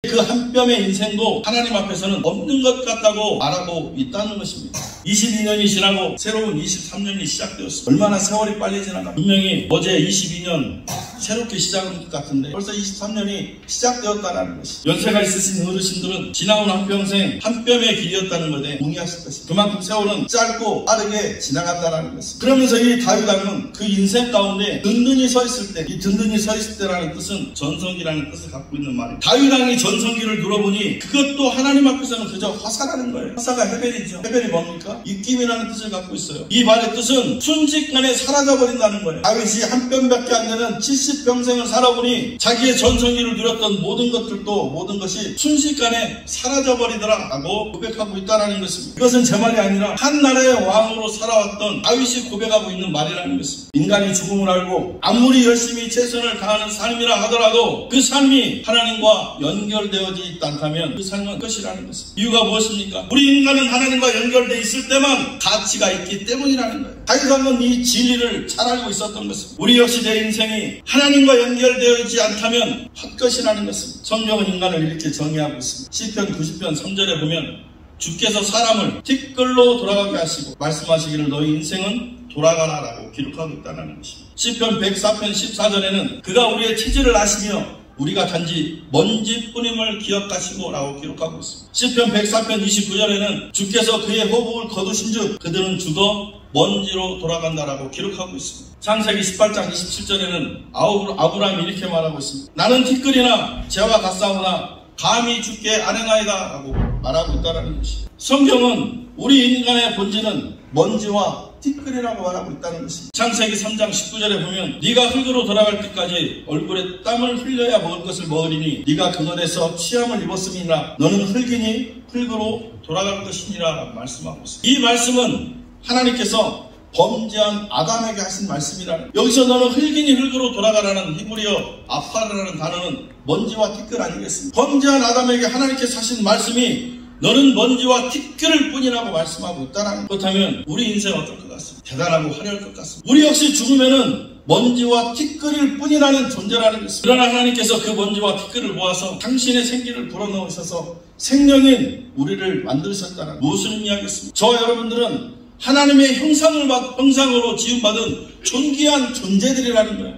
그 한 뼘의 인생도 하나님 앞에서는 없는 것 같다고 말하고 있다는 것입니다. 22년이 지나고 새로운 23년이 시작되었습니다. 얼마나 세월이 빨리 지나가. 분명히 어제 22년 새롭게 시작한 것 같은데 벌써 23년이 시작되었다는 것이죠. 연세가 있으신 어르신들은 지나온 한평생 한 뼘의 길이었다는 것에 동의하실 것입니다. 그만큼 세월은 짧고 빠르게 지나갔다는 것입니다. 그러면서 이 다윗왕은 그 인생 가운데 든든히 서 있을 때, 이 든든히 서 있을 때라는 뜻은 전성기라는 뜻을 갖고 있는 말입니다. 다윗왕이 전성기를 들어보니 그것도 하나님 앞에서는 그저 화사라는 거예요. 화사가 헤벨이죠. 헤벨이 뭡니까? 입김이라는 뜻을 갖고 있어요. 이 말의 뜻은 순식간에 사라져버린다는 거예요. 다윗이 한 뼘밖에 안 되는 70평생을 살아보니 자기의 전성기를 누렸던 모든 것들도 모든 것이 순식간에 사라져버리더라 라고 고백하고 있다는 것입니다. 이것은 제 말이 아니라 한 나라의 왕으로 살아왔던 다윗이 고백하고 있는 말이라는 것입니다. 인간이 죽음을 알고 아무리 열심히 최선을 다하는 삶이라 하더라도 그 삶이 하나님과 연결되어져 있지 않다면 그 삶은 끝이라는 것입니다. 이유가 무엇입니까? 우리 인간은 하나님과 연결되어 있을 때만 가치가 있기 때문이라는 거예요. 다윗왕은 이 진리를 잘 알고 있었던 것입니다. 우리 역시 내 인생이 하나님과 연결되어 있지 않다면 헛것이라는 것입니다. 성경은 인간을 이렇게 정의하고 있습니다. 시편 90편 3절에 보면 주께서 사람을 티끌로 돌아가게 하시고 말씀하시기를 너희 인생은 돌아가라 라고 기록하고 있다는 것입니다. 시편 104편 14절에는 그가 우리의 체질을 아시며 우리가 단지 먼지뿐임을 기억하시고 라고 기록하고 있습니다. 시편 104편 29절에는 주께서 그의 호흡을 거두신 즉 그들은 죽어 먼지로 돌아간다라고 기록하고 있습니다. 창세기 18장 27절에는 아브라함이 이렇게 말하고 있습니다. 나는 티끌이나 재와 같사오나 감히 주께 아뢰나이다 라고 말하고 있다는 것입니다. 성경은 우리 인간의 본질은 먼지와 티끌이라고 말하고 있다는 것입니다. 창세기 3장 19절에 보면 네가 흙으로 돌아갈 때까지 얼굴에 땀을 흘려야 먹을 것을 먹으리니 네가 그것에서 취함을 입었음이나 너는 흙이니 흙으로 돌아갈 것이니라 라고 말씀하고 있습니다. 이 말씀은 하나님께서 범죄한 아담에게 하신 말씀이라는, 여기서 너는 흙이니 흙으로 돌아가라는 히브리어 아파르라는 단어는 먼지와 티끌 아니겠습니까? 범죄한 아담에게 하나님께서 하신 말씀이 너는 먼지와 티끌일 뿐이라고 말씀하고 있다는. 그렇다면 우리 인생 어떨 것 같습니다. 대단하고 화려할 것 같습니다. 우리 역시 죽으면은 먼지와 티끌일 뿐이라는 존재라는 것입니다. 그러나 하나님께서 그 먼지와 티끌을 모아서 당신의 생기를 불어넣으셔서 생명인 우리를 만드셨다는. 무슨 의미하겠습니까? 저와 여러분들은 하나님의 형상으로 지음받은 존귀한 존재들이라는 거예요.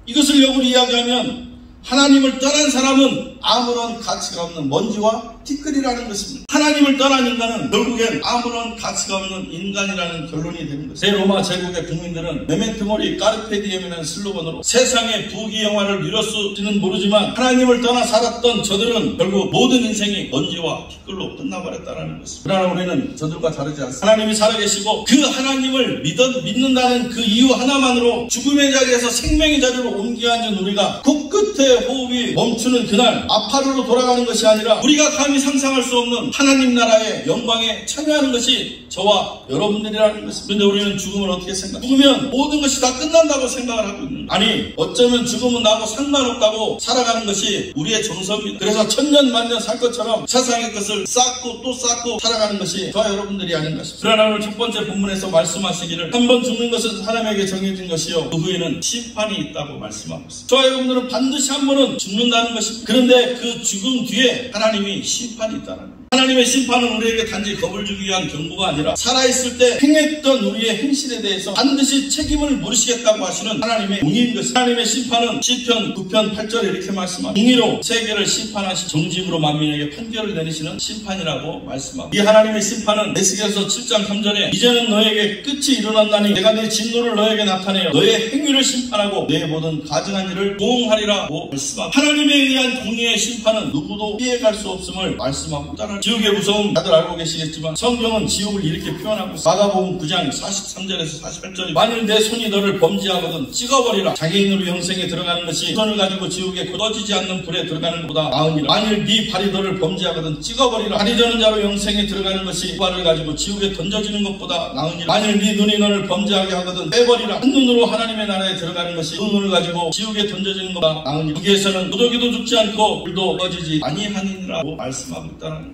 이것을 역으로 이야기하면 하나님을 떠난 사람은 아무런 가치가 없는 먼지와 티끌이라는 것입니다. 하나님을 떠난 인간은 결국엔 아무런 가치가 없는 인간이라는 결론이 되는 것입니다. 대로마 제국의 국민들은 메멘토 모리 까르페디엠이라는 슬로건으로 세상의 부귀영화를 누렸을지는 모르지만 하나님을 떠나 살았던 저들은 결국 모든 인생이 먼지와 티끌로 끝나버렸다는 것입니다. 그러나 우리는 저들과 다르지 않습니다. 하나님이 살아계시고 그 하나님을 믿는다는 그 이유 하나만으로 죽음의 자리에서 생명의 자리로 옮겨 앉은 우리가 코끝의 호흡이 멈추는 그날 아파르로 돌아가는 것이 아니라 우리가 감히 상상할 수 없는 하나님 나라의 영광에 참여하는 것이 저와 여러분들이라는 것입니다. 그런데 우리는 죽음을 어떻게 생각합니까? 죽으면 모든 것이 다 끝난다고 생각을 하고 있는 거예요. 아니 어쩌면 죽음은 나하고 상관없다고 살아가는 것이 우리의 정서입니다. 그래서 천년 만년 살 것처럼 세상의 것을 쌓고 또 쌓고 살아가는 것이 저와 여러분들이 아닌가 싶습니다. 그러나 오늘 첫 번째 본문에서 말씀하시기를 한 번 죽는 것은 사람에게 정해진 것이요 그 후에는 심판이 있다고 말씀하고 있습니다. 저와 여러분들은 반드시 한 번은 죽는다는 것입니다. 그런데 그 죽음 뒤에 하나님이 심판이 있다는 겁니다. 하나님의 심판은 우리에게 단지 겁을 주기 위한 경고가 아니라 살아있을 때 행했던 우리의 행실에 대해서 반드시 책임을 물으시겠다고 하시는 하나님의 공의인 것입니다. 하나님의 심판은 시편 9편 8절에 이렇게 말씀합니다. 공의로 세계를 심판하시 정직으로 만민에게 판결을 내리시는 심판이라고 말씀합니다. 이 하나님의 심판은 에스겔서 7장 3절에 이제는 너에게 끝이 일어났나니 내가 내 진노를 너에게 나타내어 너의 행위를 심판하고 너의 모든 가증한 일을 보응하리라고 말씀합니다. 하나님에 의한 공의의 심판은 누구도 피해갈 수 없음을 말씀하고 있다는. 지옥의 무서움 다들 알고 계시겠지만 성경은 지옥을 이렇게 표현하고 있습니다. 마가복음 9장 43절에서 48절에 만일 내 손이 너를 범죄하거든 찍어버리라. 자기인으로 영생에 들어가는 것이 손을 가지고 지옥에 꺼지지 않는 불에 들어가는 것보다 나으니라. 만일 네 발이 너를 범죄하거든 찍어버리라. 발이 저는 자로 영생에 들어가는 것이 발을 가지고 지옥에 던져지는 것보다 나으니라. 만일 네 눈이 너를 범죄하게 하거든 빼버리라. 한 눈으로 하나님의 나라에 들어가는 것이 두 눈을 가지고 지옥에 던져지는 것보다 나으니라. 거기에서는 무더기도 죽지 않고 불도 꺼지지 아니하니라고 말씀하고 있다는